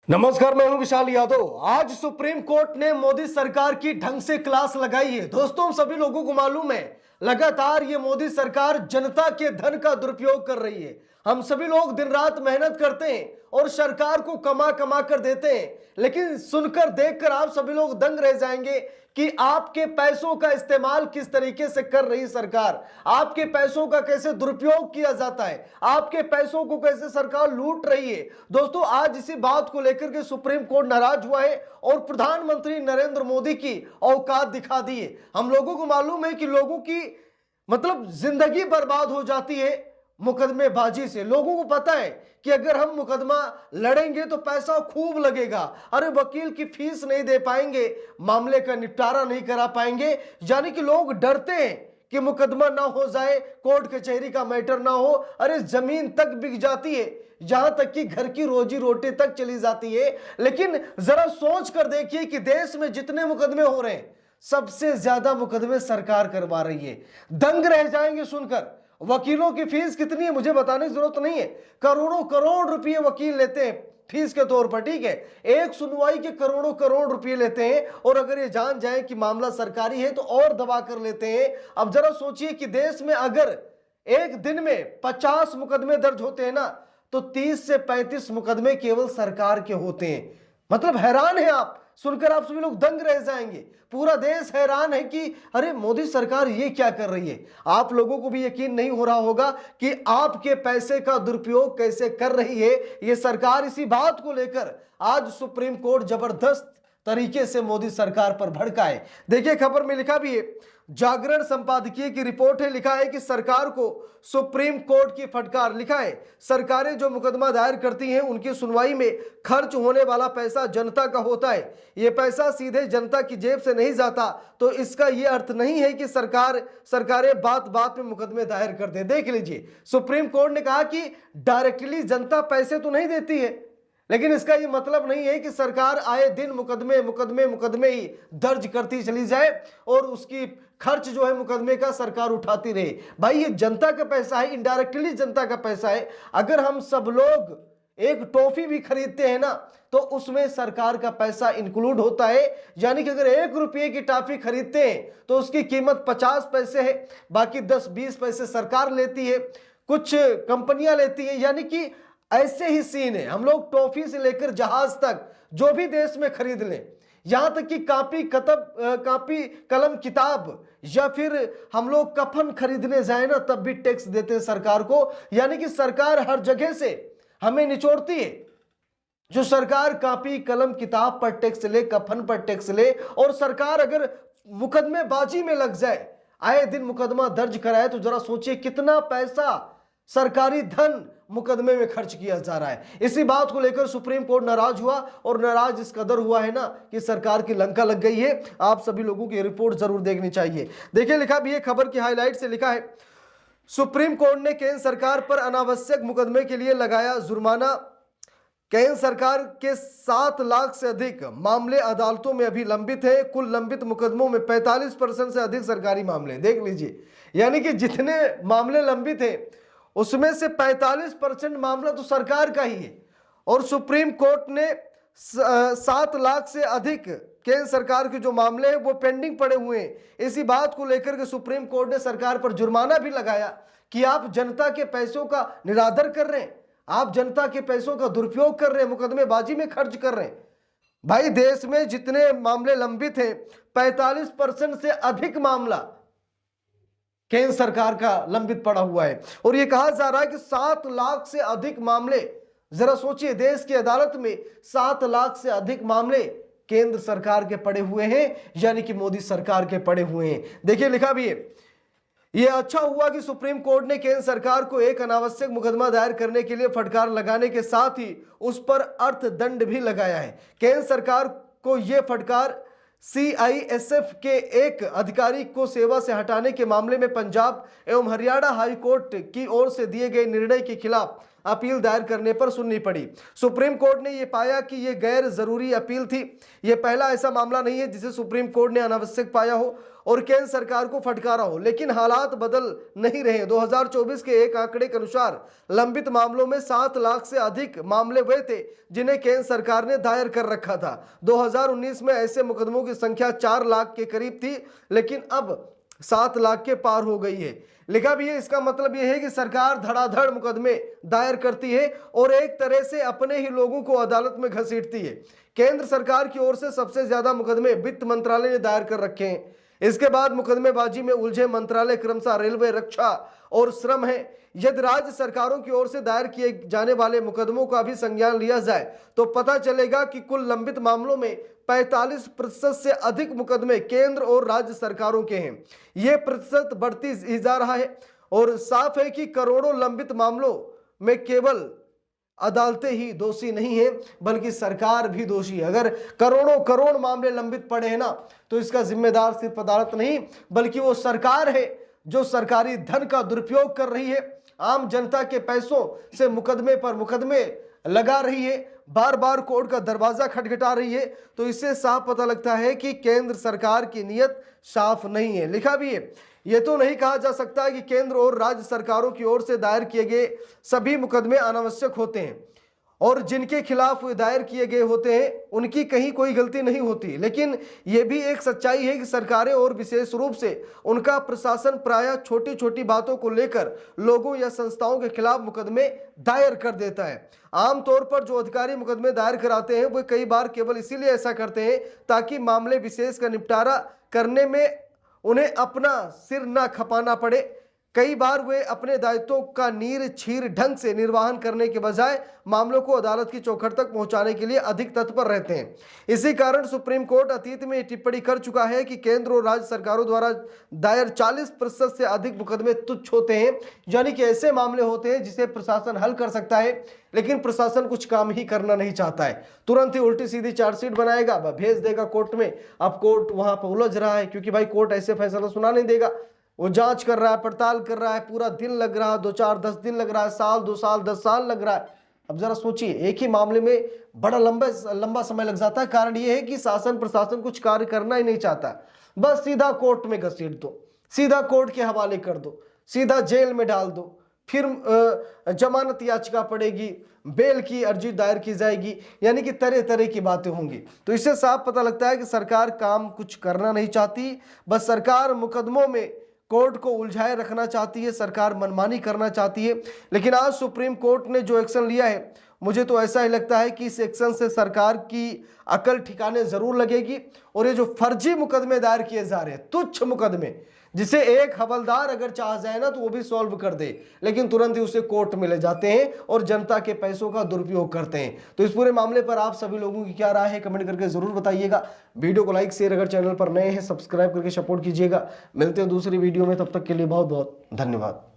नमस्कार, मैं हूं विशाल यादव। आज सुप्रीम कोर्ट ने मोदी सरकार की ढंग से क्लास लगाई है। दोस्तों, हम सभी लोगों को मालूम है लगातार ये मोदी सरकार जनता के धन का दुरुपयोग कर रही है। हम सभी लोग दिन रात मेहनत करते हैं और सरकार को कमा कमा कर देते हैं, लेकिन सुनकर देखकर आप सभी लोग दंग रह जाएंगे कि आपके पैसों का इस्तेमाल किस तरीके से कर रही सरकार, आपके पैसों का कैसे दुरुपयोग किया जाता है, आपके पैसों को कैसे सरकार लूट रही है। दोस्तों, आज इसी बात को लेकर के सुप्रीम कोर्ट नाराज हुआ है और प्रधानमंत्री नरेंद्र मोदी की औकात दिखा दी है। हम लोगों को मालूम है कि लोगों की जिंदगी बर्बाद हो जाती है मुकदमेबाजी से। लोगों को पता है कि अगर हम मुकदमा लड़ेंगे तो पैसा खूब लगेगा, अरे वकील की फीस नहीं दे पाएंगे, मामले का निपटारा नहीं करा पाएंगे। यानी कि लोग डरते हैं कि मुकदमा ना हो जाए, कोर्ट कचहरी का मैटर ना हो, अरे जमीन तक बिक जाती है, जहां तक कि घर की रोजी रोटी तक चली जाती है। लेकिन जरा सोच कर देखिए कि देश में जितने मुकदमे हो रहे हैं, सबसे ज्यादा मुकदमे सरकार करवा रही है। दंग रह जाएंगे सुनकर। वकीलों की फीस कितनी है मुझे बताने की जरूरत नहीं है, करोड़ों करोड़ रुपए वकील लेते हैं फीस के तौर पर। ठीक है, एक सुनवाई के करोड़ों करोड़ रुपए लेते हैं, और अगर ये जान जाए कि मामला सरकारी है तो और दबा कर लेते हैं। अब जरा सोचिए कि देश में अगर एक दिन में 50 मुकदमे दर्ज होते हैं ना, तो 30 से 35 मुकदमे केवल सरकार के होते हैं। मतलब हैरान है आप सुनकर, आप सभी लोग दंग रह जाएंगे। पूरा देश हैरान है कि अरे मोदी सरकार ये क्या कर रही है। आप लोगों को भी यकीन नहीं हो रहा होगा कि आपके पैसे का दुरुपयोग कैसे कर रही है ये सरकार। इसी बात को लेकर आज सुप्रीम कोर्ट जबरदस्त तरीके से मोदी सरकार पर भड़का है। देखिए, खबर में लिखा भी है, जागरण संपादकीय की रिपोर्ट है, लिखा है कि सरकार को सुप्रीम कोर्ट की फटकार। लिखा है, सरकारें जो मुकदमा दायर करती हैं उनकी सुनवाई में खर्च होने वाला पैसा जनता का होता है। यह पैसा सीधे जनता की जेब से नहीं जाता, तो इसका यह अर्थ नहीं है कि सरकारें बात बात में मुकदमे दायर कर दें। देख लीजिए, सुप्रीम कोर्ट ने कहा कि डायरेक्टली जनता पैसे तो नहीं देती है, लेकिन इसका यह मतलब नहीं है कि सरकार आए दिन मुकदमे ही दर्ज करती चली जाए और उसकी खर्च जो है मुकदमे का सरकार उठाती रहे। भाई, ये जनता का पैसा है, इनडायरेक्टली जनता का पैसा है। अगर हम सब लोग एक टॉफी भी खरीदते हैं ना, तो उसमें सरकार का पैसा इंक्लूड होता है। यानी कि अगर 1 रुपये की टॉफी खरीदते हैं तो उसकी कीमत 50 पैसे है, बाकी 10-20 पैसे सरकार लेती है, कुछ कंपनियां लेती है। यानी कि ऐसे ही सीन है। हम लोग टॉफी से लेकर जहाज तक जो भी देश में खरीद लें, यहां तक कि कापी कलम किताब या फिर हम लोग कफन खरीदने जाए ना, तब भी टैक्स देते हैं सरकार को। यानी कि सरकार हर जगह से हमें निचोड़ती है। जो सरकार कापी कलम किताब पर टैक्स ले, कफन पर टैक्स ले, और सरकार अगर मुकदमेबाजी में लग जाए, आए दिन मुकदमा दर्ज कराए, तो जरा सोचिए कितना पैसा सरकारी धन मुकदमे में खर्च किया जा रहा है। इसी बात को लेकर सुप्रीम कोर्ट नाराज हुआ, और नाराज इस कदर हुआ है ना कि सरकार की लंका लग गई है। आप सभी लोगों की रिपोर्ट जरूर देखनी चाहिए। देखिए, लिखा भी है, खबर की हाईलाइट से लिखा है, सुप्रीम कोर्ट ने केंद्र सरकार पर अनावश्यक मुकदमे के लिए लगाया जुर्माना। केंद्र सरकार के 7 लाख से अधिक मामले अदालतों में अभी लंबित है। कुल लंबित मुकदमों में 45% से अधिक सरकारी मामले। देख लीजिए, यानी कि जितने मामले लंबित है उसमें से 45% मामला तो सरकार का ही है। और सुप्रीम कोर्ट ने 7 लाख से अधिक केंद्र सरकार के जो मामले हैं वो पेंडिंग पड़े हुए हैं। इसी बात को लेकर के सुप्रीम कोर्ट ने सरकार पर जुर्माना भी लगाया कि आप जनता के पैसों का निरादर कर रहे हैं, आप जनता के पैसों का दुरुपयोग कर रहे हैं, मुकदमेबाजी में खर्च कर रहे हैं। भाई, देश में जितने मामले लंबित हैं, 45% से अधिक मामला केंद्र सरकार का लंबित पड़ा हुआ है। और यह कहा जा रहा है कि 7 लाख से अधिक मामले, जरा सोचिए, देश की अदालत में 7 लाख से अधिक मामले केंद्र सरकार के पड़े हुए हैं, यानी कि मोदी सरकार के पड़े हुए हैं। देखिए, लिखा भी है, यह अच्छा हुआ कि सुप्रीम कोर्ट ने केंद्र सरकार को एक अनावश्यक मुकदमा दायर करने के लिए फटकार लगाने के साथ ही उस पर अर्थदंड भी लगाया है। केंद्र सरकार को यह फटकार CISF के एक अधिकारी को सेवा से हटाने के मामले में पंजाब एवं हरियाणा हाई कोर्ट की ओर से दिए गए निर्णय के खिलाफ अपील दायर करने पर सुननी पड़ी। सुप्रीम कोर्ट ने यह पाया कि यह गैर जरूरी अपील थी। यह पहला ऐसा मामला नहीं है जिसे सुप्रीम कोर्ट ने अनावश्यक पाया हो और केंद्र सरकार को फटकारा हो, लेकिन हालात बदल नहीं रहे। 2024 के एक आंकड़े के अनुसार लंबित मामलों में 7 लाख से अधिक मामले हुए थे जिन्हें केंद्र सरकार ने दायर कर रखा था। 2019 में ऐसे मुकदमों की संख्या 4 लाख के करीब थी, लेकिन अब 7 लाख के पार हो गई है। लिखा भी है, इसका मतलब यह है कि सरकार धड़ाधड़ मुकदमे दायर करती है और एक तरह से अपने ही लोगों को अदालत में घसीटती है। केंद्र सरकार की ओर से सबसे ज्यादा मुकदमे वित्त मंत्रालय ने दायर कर रखे हैं। इसके बाद मुकदमेबाजी में उलझे मंत्रालय क्रमशः रेलवे, रक्षा और श्रम है। यदि राज्य सरकारों की ओर से दायर किए जाने वाले मुकदमों का भी संज्ञान लिया जाए तो पता चलेगा कि कुल लंबित मामलों में 45% से अधिक मुकदमे केंद्र और राज्य सरकारों के हैं। यह प्रतिशत बढ़ती ही जा रहा है और साफ है कि करोड़ों लंबित मामलों में केवल अदालतें ही दोषी नहीं है बल्कि सरकार भी दोषी है। अगर करोड़ों करोड़ मामले लंबित पड़े हैं ना, तो इसका जिम्मेदार सिर्फ अदालत नहीं बल्कि वो सरकार है जो सरकारी धन का दुरुपयोग कर रही है, आम जनता के पैसों से मुकदमे पर मुकदमे लगा रही है, बार बार कोर्ट का दरवाजा खटखटा रही है। तो इससे साफ पता लगता है कि केंद्र सरकार की नीयत साफ नहीं है। लिखा भी है, यह तो नहीं कहा जा सकता कि केंद्र और राज्य सरकारों की ओर से दायर किए गए सभी मुकदमे अनावश्यक होते हैं और जिनके खिलाफ दायर किए गए होते हैं उनकी कहीं कोई गलती नहीं होती, लेकिन यह भी एक सच्चाई है कि सरकारें और विशेष रूप से उनका प्रशासन प्रायः छोटी छोटी बातों को लेकर लोगों या संस्थाओं के खिलाफ मुकदमे दायर कर देता है। आमतौर पर जो अधिकारी मुकदमे दायर कराते हैं वे कई बार केवल इसीलिए ऐसा करते हैं ताकि मामले विशेष का निपटारा करने में उन्हें अपना सिर न खपाना पड़े। कई बार वे अपने दायित्वों का नीर छीर ढंग से निर्वहन करने के बजाय मामलों को अदालत की चौखट तक पहुंचाने के लिए अधिक तत्पर रहते हैं। इसी कारण सुप्रीम कोर्ट अतीत में टिप्पणी कर चुका है कि केंद्र और राज्य सरकारों द्वारा दायर 40% से अधिक मुकदमे तुच्छ होते हैं, यानी कि ऐसे मामले होते हैं जिसे प्रशासन हल कर सकता है लेकिन प्रशासन कुछ काम ही करना नहीं चाहता है। तुरंत ही उल्टी सीधी चार्जशीट बनाएगा, भेज देगा कोर्ट में। अब कोर्ट वहां पर उलझ रहा है क्योंकि भाई कोर्ट ऐसे फैसला सुना नहीं देगा, वो जांच कर रहा है, पड़ताल कर रहा है, पूरा दिन लग रहा है, 2 4 10 दिन लग रहा है, साल 2 साल 10 साल लग रहा है। अब जरा सोचिए, एक ही मामले में बड़ा लंबा समय लग जाता है। कारण ये है कि शासन प्रशासन कुछ कार्य करना ही नहीं चाहता, बस सीधा कोर्ट में घसीट दो, सीधा कोर्ट के हवाले कर दो, सीधा जेल में डाल दो, फिर जमानत याचिका पड़ेगी, बेल की अर्जी दायर की जाएगी, यानी कि तरह तरह की बातें होंगी। तो इससे साफ पता लगता है कि सरकार काम कुछ करना नहीं चाहती, बस सरकार मुकदमों में कोर्ट को उलझाए रखना चाहती है, सरकार मनमानी करना चाहती है। लेकिन आज सुप्रीम कोर्ट ने जो एक्शन लिया है, मुझे तो ऐसा ही लगता है कि इस एक्शन से सरकार की अकल ठिकाने जरूर लगेगी और ये जो फर्जी मुकदमे दायर किए जा रहे हैं, तुच्छ मुकदमे जिसे एक हवलदार अगर चाह जाए ना तो वो भी सॉल्व कर दे, लेकिन तुरंत ही उसे कोर्ट में ले जाते हैं और जनता के पैसों का दुरुपयोग करते हैं। तो इस पूरे मामले पर आप सभी लोगों की क्या राय है कमेंट करके जरूर बताइएगा। वीडियो को लाइक शेयर, अगर चैनल पर नए हैं सब्सक्राइब करके सपोर्ट कीजिएगा। मिलते हैं दूसरी वीडियो में, तब तक के लिए बहुत बहुत धन्यवाद।